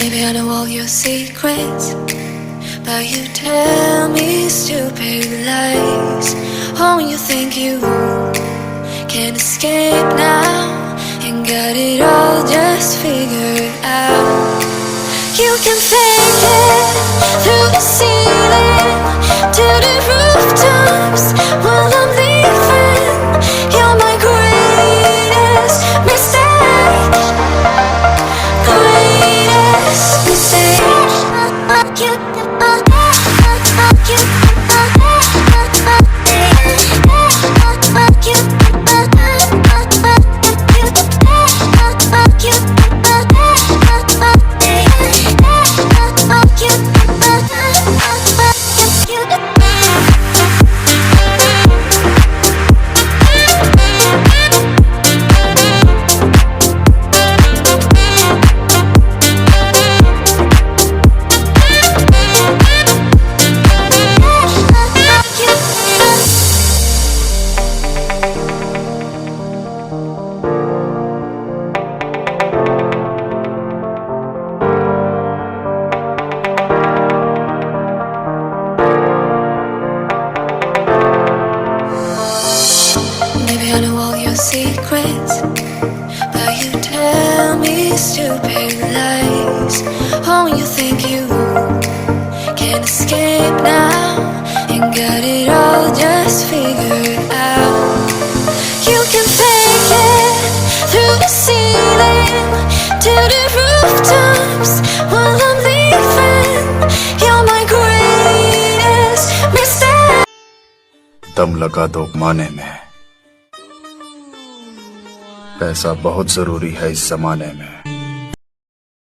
Maybe I know all your secrets, but you tell me stupid lies. Oh, you think you can escape now and got it all just figured out. You can fake it through the ceiling to the rooftops while I'm leaving. You're my greatest mistake, greatest mistake. Maybe I know all your secrets, but you tell me stupid lies. Oh, you think you can escape now and got it all just figured out. You can fake it through the ceiling to the rooftops while I'm leaving. You're my greatest mistake. दम लगा दो माने में, पैसा बहुत जरूरी है इस जमाने में।